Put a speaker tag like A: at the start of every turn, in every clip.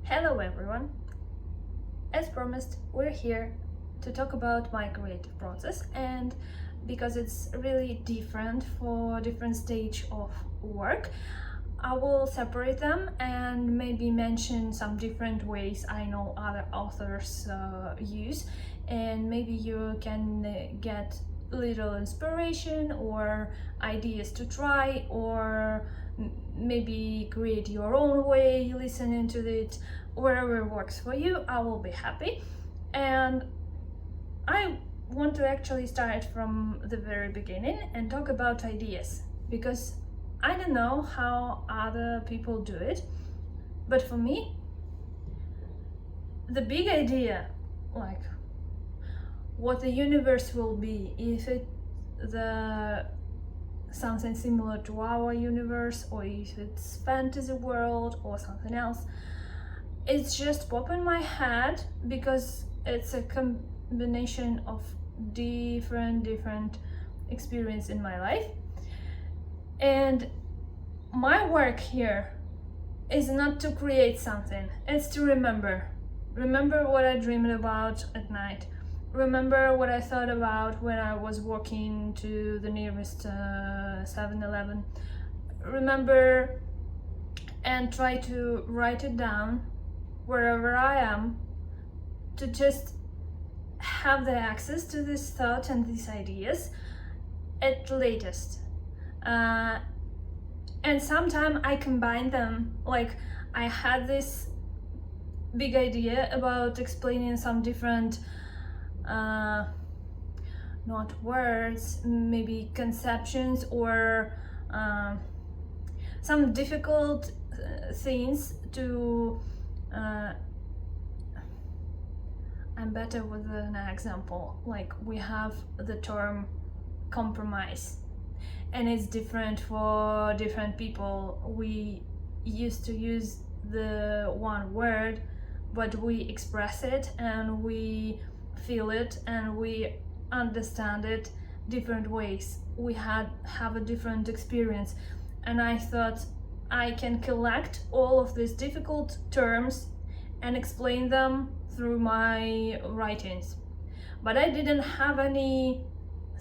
A: Hello everyone! As promised, we're here to talk about my creative process, and because it's really different for different stage of work, I will separate them and maybe mention some different ways I know other authors use, and maybe you can get little inspiration or ideas to try, or maybe create your own way listening to it. Wherever works for you, I will be happy. And I want to actually start from the very beginning and talk about ideas, because I don't know how other people do it, but for me, the big idea, like what the universe will be, if it the something similar to our universe, or if it's fantasy world or something else, it's just pop in my head because it's a combination of different experience in my life. And my work here is not to create something, it's to remember what I dreamed about at night, remember what I thought about when I was walking to the nearest 7-Eleven, remember and try to write it down wherever I am, to just have the access to this thought and these ideas at latest. And sometimes I combine them, like I had this big idea about explaining some different not words, maybe conceptions, or some difficult things to I'm better with an example. Like we have the term compromise, and it's different for different people. We used to use the one word, but we express it and we feel it and we understand it different ways. We have a different experience, and I thought I can collect all of these difficult terms and explain them through my writings. But I didn't have any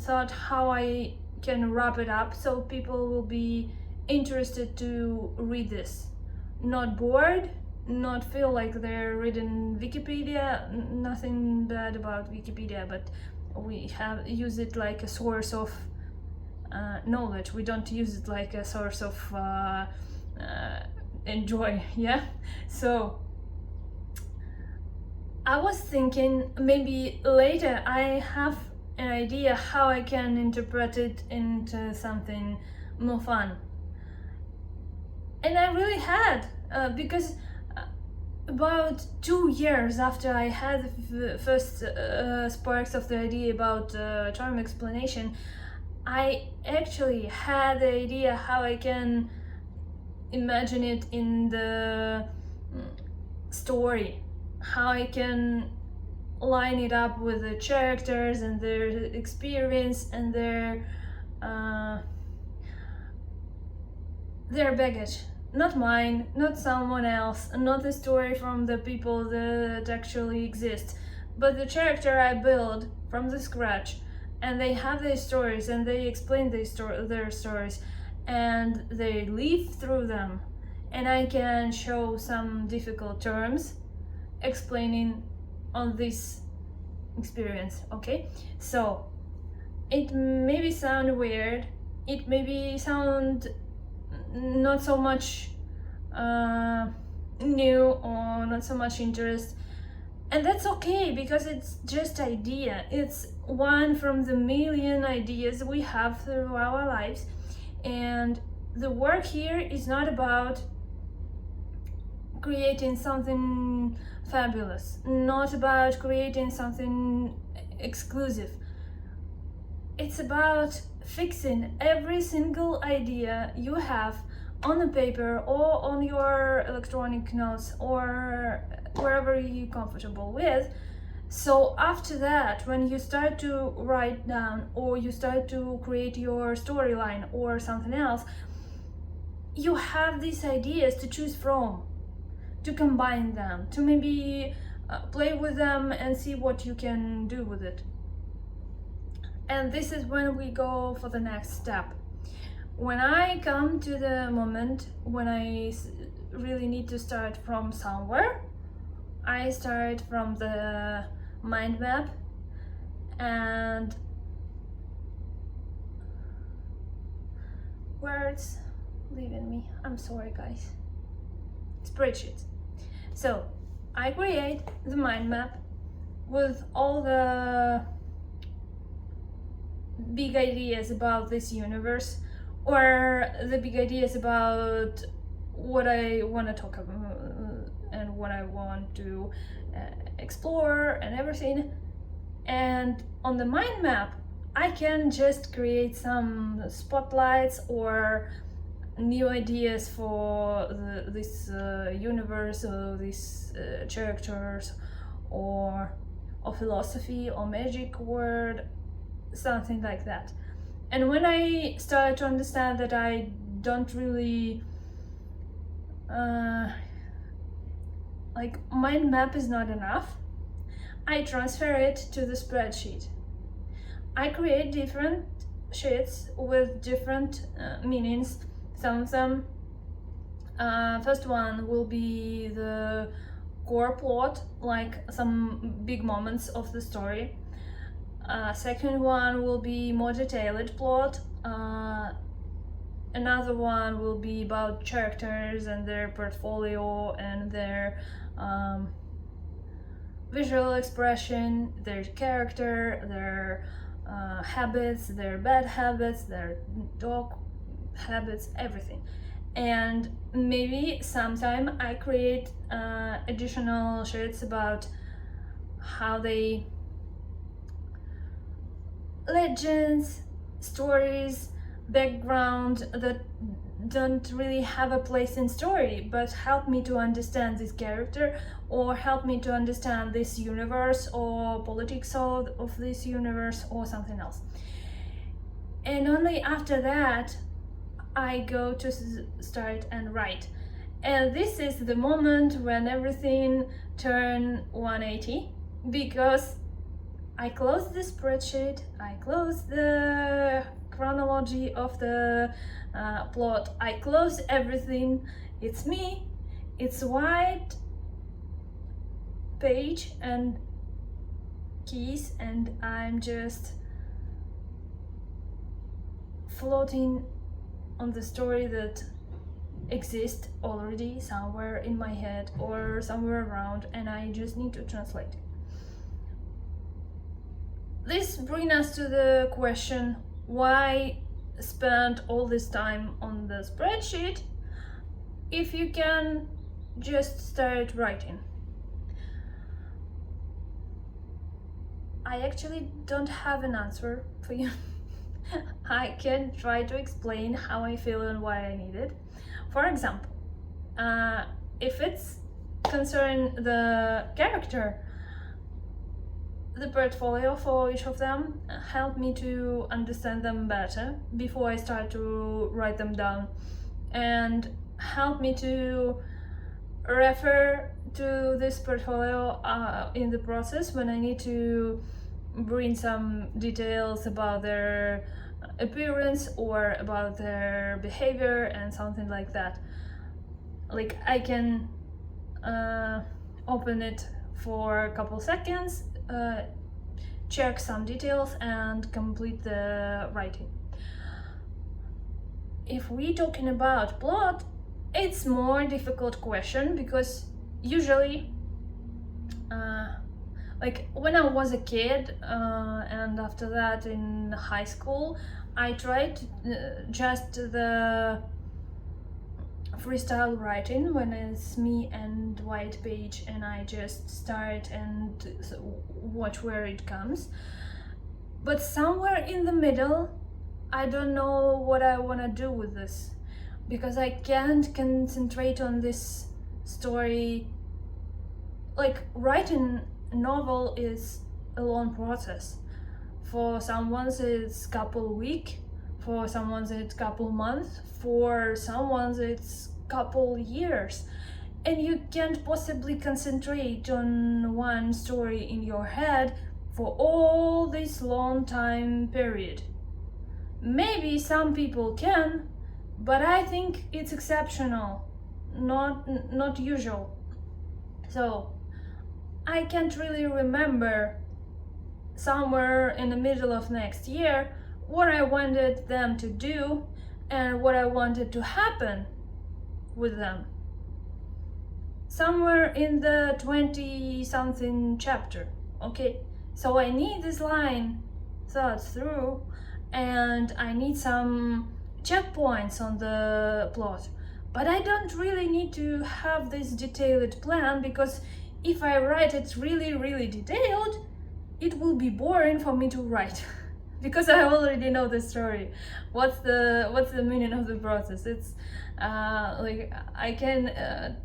A: thought how I can wrap it up so people will be interested to read this, not bored, not feel like they're reading Wikipedia. Nothing bad about Wikipedia, but we have use it like a source of knowledge. We don't use it like a source of enjoy. Yeah, so I was thinking maybe later I have an idea how I can interpret it into something more fun. And I really had, because about 2 years after I had the first sparks of the idea about term explanation, I actually had the idea how I can imagine it in the story, how I can line it up with the characters and their experience and their baggage. Not mine, not someone else, not the story from the people that actually exist, but the character I build from the scratch, and they have their stories and they explain their stories and they live through them, and I can show some difficult terms explaining on this experience. Okay, so it maybe sound weird, it maybe sound not so much new or not so much interest, and that's okay because it's just idea. It's one from the million ideas we have through our lives, and the work here is not about creating something fabulous, not about creating something exclusive. It's about fixing every single idea you have on the paper or on your electronic notes or wherever you're comfortable with. So after that, when you start to write down or you start to create your storyline or something else, you have these ideas to choose from. to combine them, to maybe play with them and see what you can do with it. And this is when we go for the next step. When I come to the moment when I really need to start from somewhere, I start from the mind map and words leaving me. I'm sorry, guys. Spreadsheet. So I create the mind map with all the big ideas about this universe, or the big ideas about what I want to talk about and what I want to explore and everything. And on the mind map, I can just create some spotlights or new ideas for this universe or these characters, or philosophy or magic word, something like that. And when I start to understand that I don't really like mind map is not enough, I transfer it to the spreadsheet. I create different sheets with different meanings. Some of them, first one will be the core plot, like some big moments of the story. Second one will be more detailed plot. Another one will be about characters and their portfolio and their visual expression, their character, their habits, their bad habits, their dog habits, everything. And maybe sometime I create additional sheets about how they legends, stories, background that don't really have a place in story, but help me to understand this character, or help me to understand this universe or politics of this universe or something else. And only after that I go to start and write. And this is the moment when everything turn 180, because I close the spreadsheet, I close the chronology of the plot, I close everything. It's me, it's white page and keys, and I'm just floating on the story that exists already somewhere in my head or somewhere around, and I just need to translate it. This brings us to the question, why spend all this time on the spreadsheet if you can just start writing? I actually don't have an answer for you. I can try to explain how I feel and why I need it. For example, if it's concern the character, the portfolio for each of them help me to understand them better before I start to write them down, and help me to refer to this portfolio in the process when I need to bring some details about their appearance or about their behavior and something like that. Like I can open it for a couple seconds, check some details and complete the writing. If we're talking about plot, it's more difficult question, because usually like when I was a kid and after that in high school, I tried just the freestyle writing when it's me and white page, and I just start and watch where it comes. But somewhere in the middle, I don't know what I want to do with this, because I can't concentrate on this story. Like writing a novel is a long process. For someone it's couple week, for someone it's couple months, for someone it's couple years. and you can't possibly concentrate on one story in your head for all this long time period. Maybe some people can, but I think it's exceptional, not usual. So I can't really remember somewhere in the middle of next year what I wanted them to do and what I wanted to happen with them. Somewhere in the 20 something chapter, okay? So I need this line thought through, and I need some checkpoints on the plot. But I don't really need to have this detailed plan, because if I write it really detailed, it will be boring for me to write. Because I already know the story. What's the meaning of the process? It's like I can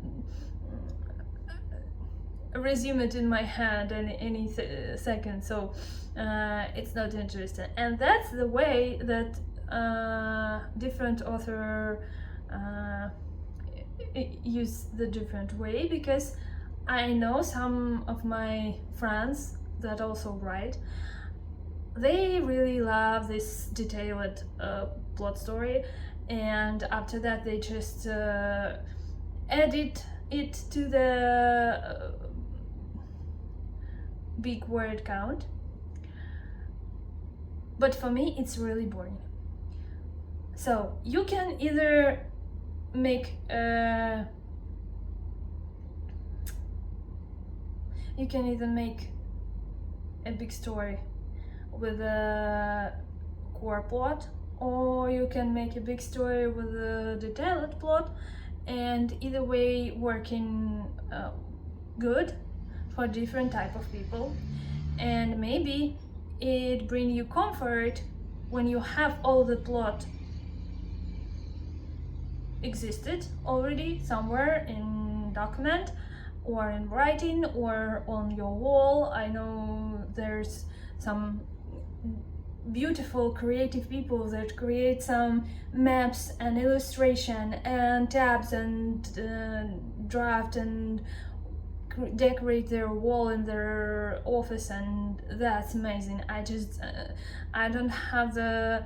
A: resume it in my head any second, so it's not interesting. And that's the way that different author use the different way, because I know some of my friends that also write, they really love this detailed plot story, and after that they just edit it to the big word count. But for me it's really boring. So you can either make a big story with a core plot, or you can make a big story with a detailed plot, and either way working good for different type of people. And maybe it bring you comfort when you have all the plot existed already somewhere in document or in writing or on your wall. I know there's some beautiful creative people that create some maps and illustration and tabs and draft and decorate their wall in their office, and that's amazing. I don't have the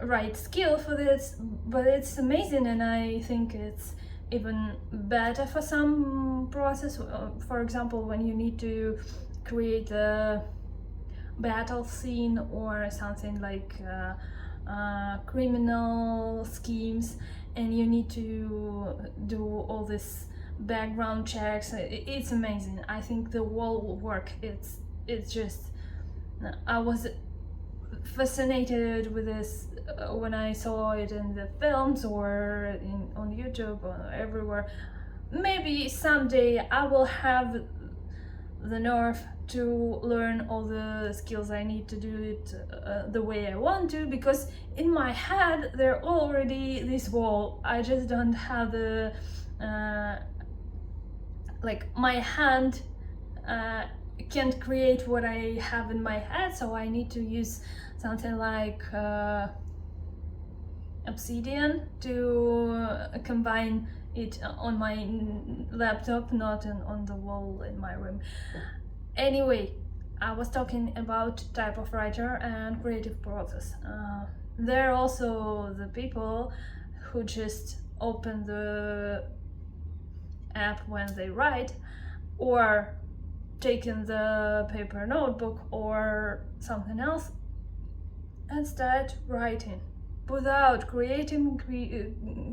A: right skill for this, but it's amazing, and I think it's even better for some process. For example, when you need to create a battle scene or something like criminal schemes, and you need to do all this background checks. It's amazing. I think the wall work, it's just, I was fascinated with this when I saw it in the films or on YouTube or everywhere. Maybe someday I will have the nerve to learn all the skills I need to do it the way I want to, because in my head they're already this wall. I just don't have the like my hand can't create what I have in my head, so I need to use something like Obsidian to combine it on my laptop, not on the wall in my room. Anyway, I was talking about type of writer and creative process. There are also the people who just open the app when they write, or taking the paper notebook or something else and start writing without creating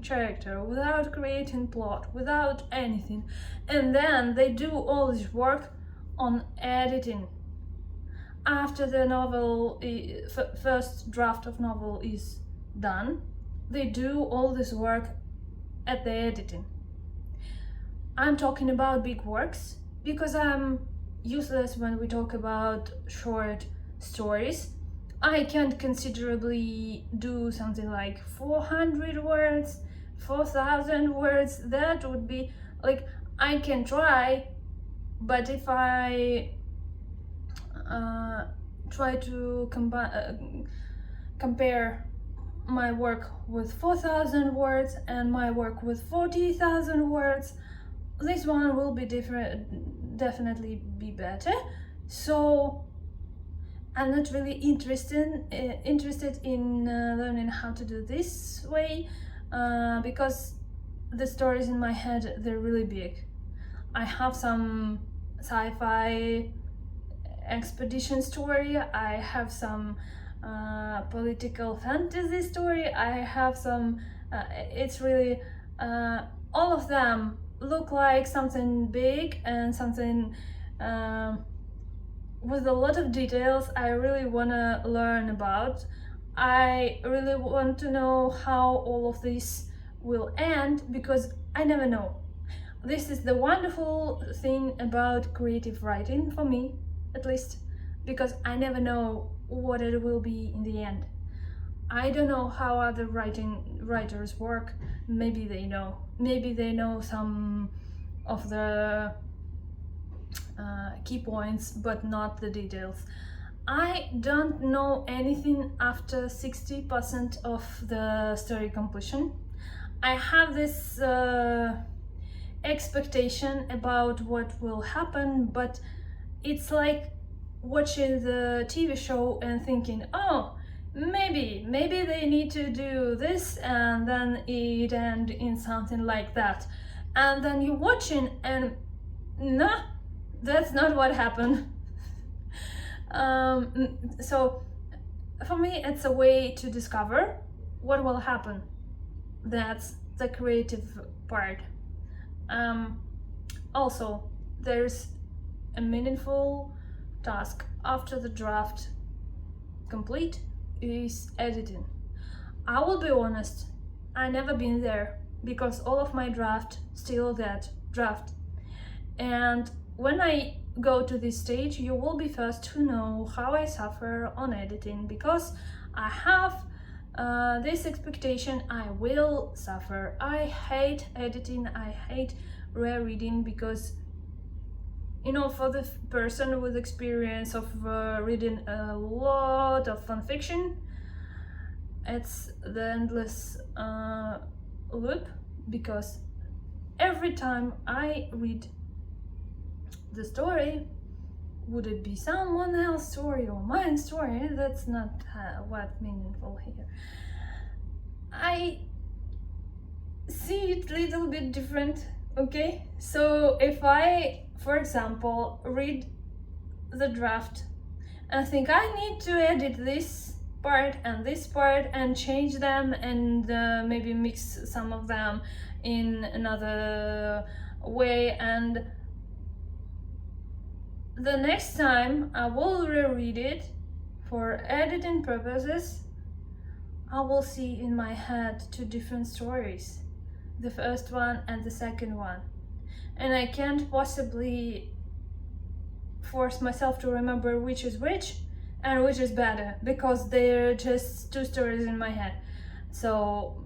A: character, without creating plot, without anything. And then they do all this work on editing. After the novel, first draft of novel is done, they do all this work at the editing. I'm talking about big works because I'm useless when we talk about short stories. I can't considerably do something like 400 words, 4,000 words. That would be like, I can try, but if I try to compare my work with 4,000 words and my work with 40,000 words, this one will be different, definitely be better. So I'm not really interested in learning how to do this way, because the stories in my head, they're really big. I have some sci-fi expedition story, I have some political fantasy story, I have some it's really all of them look like something big and something with a lot of details I really want to learn about. I really want to know how all of this will end, because I never know. This is the wonderful thing about creative writing, for me at least, because I never know what it will be in the end. I don't know how other writers work. Maybe they know some of the key points, but not the details. I don't know anything after 60% of the story completion. I have this expectation about what will happen, but it's like watching the TV show and thinking, oh, maybe they need to do this, and then it end in something like that. And then you're watching and no, that's not what happened. So for me, it's a way to discover what will happen. That's the creative part. Also, there's a meaningful task after the draft complete is editing. I will be honest, I never been there, because all of my draft still that draft. And when I go to this stage, you will be first to know how I suffer on editing, because I have this expectation I will suffer. I hate editing, I hate rereading, because for the person with experience of reading a lot of fanfiction, it's the endless loop, because every time I read the story, would it be someone else's story or mine story? That's not what meaningful here. I see it a little bit different, okay? So if I, for example, read the draft and think I need to edit this part and change them and maybe mix some of them in another way, and the next time I will reread it for editing purposes, I will see in my head two different stories, the first one and the second one, and I can't possibly force myself to remember which is which and which is better, because they're just two stories in my head. So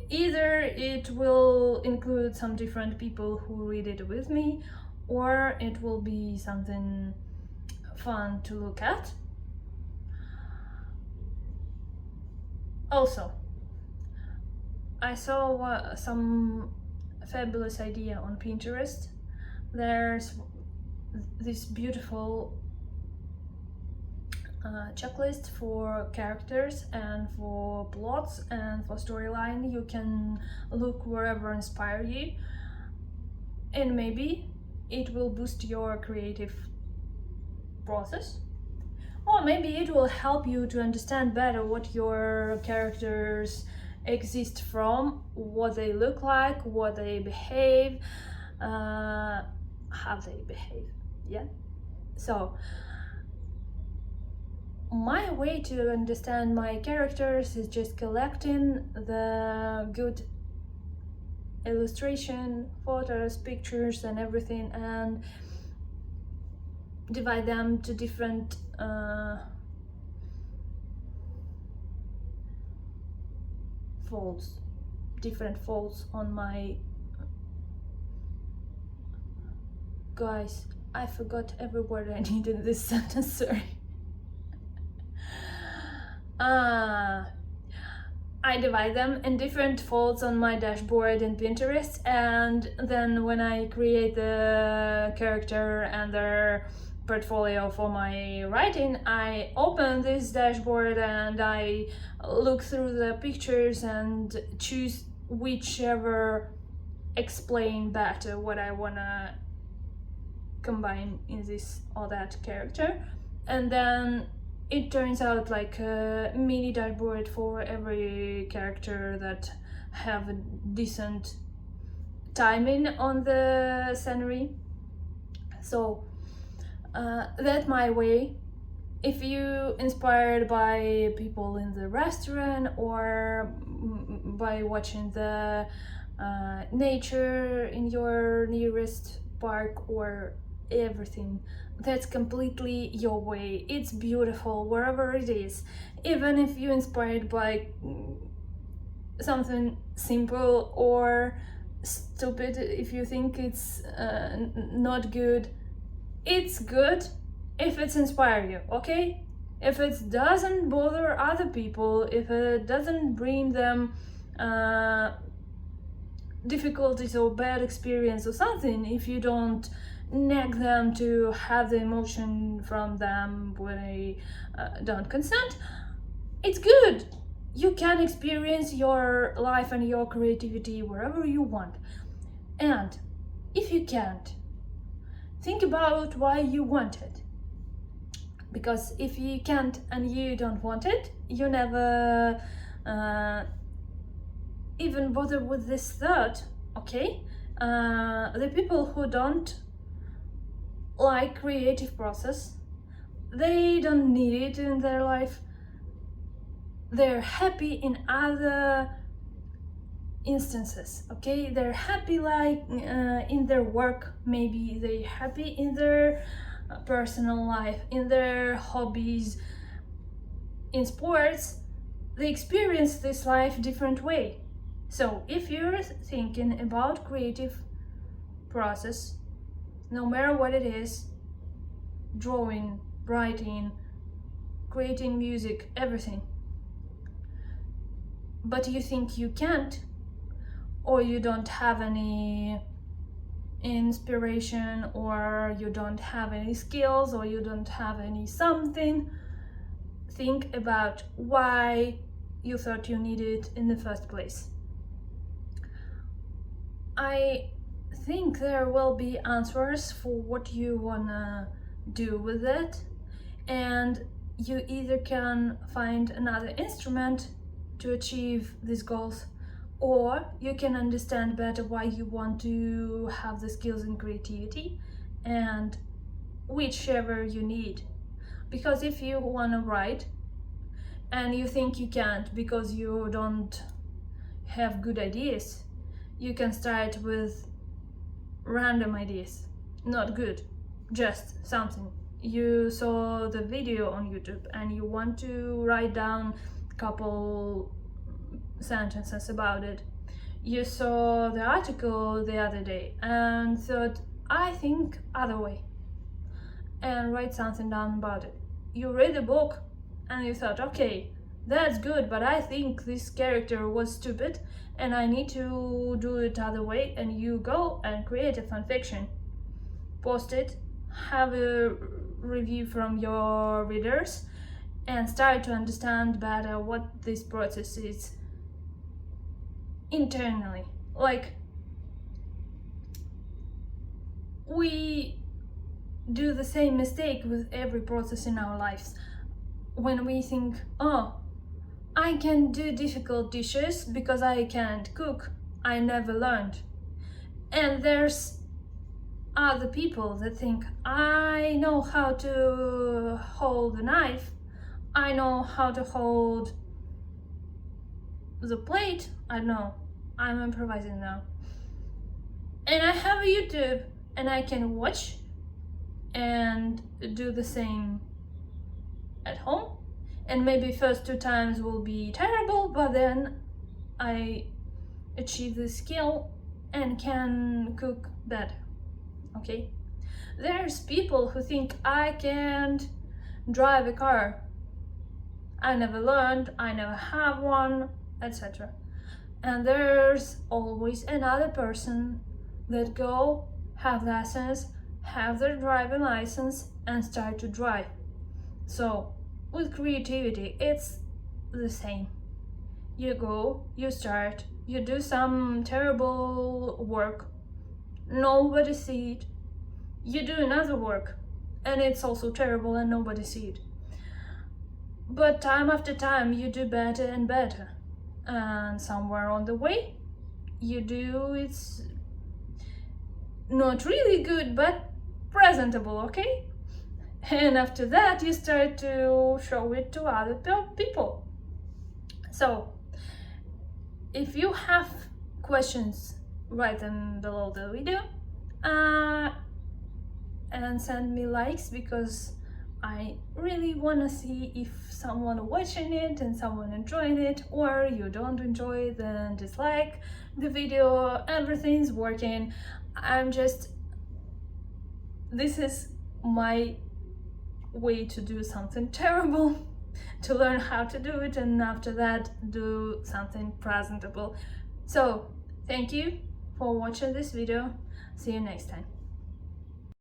A: either it will include some different people who read it with me, or it will be something fun to look at. Also, I saw some fabulous idea on Pinterest. There's this beautiful checklist for characters and for plots and for storyline. You can look wherever inspire you, and maybe it will boost your creative process, or maybe it will help you to understand better what your characters exist from, what they look like, what they behave, how they behave. Yeah. So my way to understand my characters is just collecting the good illustration, photos, pictures and everything, and divide them to different folds on my... Guys, I forgot every word I needed in this sentence, sorry. I divide them in different folds on my dashboard in Pinterest, and then when I create the character and their portfolio for my writing, I open this dashboard and I look through the pictures and choose whichever explain better what I wanna combine in this or that character, and then it turns out like a mini dashboard for every character that have a decent timing on the scenery. So that's my way. If you inspired by people in the restaurant or by watching the nature in your nearest park or everything, that's completely your way. It's beautiful wherever it is, even if you're inspired by something simple or stupid. If you think it's not good, it's good if it's inspire you, okay? If it doesn't bother other people, if it doesn't bring them difficulties or bad experience or something, if you don't nag them to have the emotion from them when they don't consent, it's good. You can experience your life and your creativity wherever you want. And if you can't, think about why you want it. Because if you can't and you don't want it, you never even bother with this thought, okay? The people who don't like creative process, they don't need it in their life. They're happy in other instances, okay? They're happy like in their work, maybe they're happy in their personal life, in their hobbies, in sports. They experience this life different way. So if you're thinking about creative process, no matter what it is, drawing, writing, creating music, everything, but you think you can't, or you don't have any inspiration, or you don't have any skills, or you don't have any something, think about why you thought you needed it in the first place. I think there will be answers for what you wanna do with it, and you either can find another instrument to achieve these goals, or you can understand better why you want to have the skills and creativity, and whichever you need. Because if you want to write and you think you can't because you don't have good ideas, you can start with random ideas, not good, just something. You saw the video on YouTube and you want to write down a couple sentences about it. You saw the article the other day and thought, I think other way, and write something down about it. You read a book and you thought, okay, that's good, but I think this character was stupid and I need to do it other way, and you go and create a fanfiction, post it, have a review from your readers, and start to understand better what this process is internally. Like, we do the same mistake with every process in our lives. When we think, oh, I can do difficult dishes because I can't cook, I never learned. And there's other people that think, I know how to hold a knife, I know how to hold the plate, I don't know, I'm improvising now. And I have a YouTube and I can watch and do the same at home. And maybe first 2 times will be terrible, but then I achieve the skill and can cook better, okay? There's people who think I can't drive a car. I never learned, I never have one, etc. And there's always another person that go, have lessons, have their driving license, and start to drive. So with creativity, it's the same. You go, you start, you do some terrible work, nobody see it. You do another work, and it's also terrible and nobody see it. But time after time, you do better and better. And somewhere on the way, you do it's not really good, but presentable, okay? And after that, you start to show it to other people. So, if you have questions, write them below the video and send me likes, because I really want to see if someone watching it and someone enjoying it, or you don't enjoy, then dislike the video. Everything's working. This is my way to do something terrible, to learn how to do it, and after that do something presentable. So thank you for watching this video. See you next time.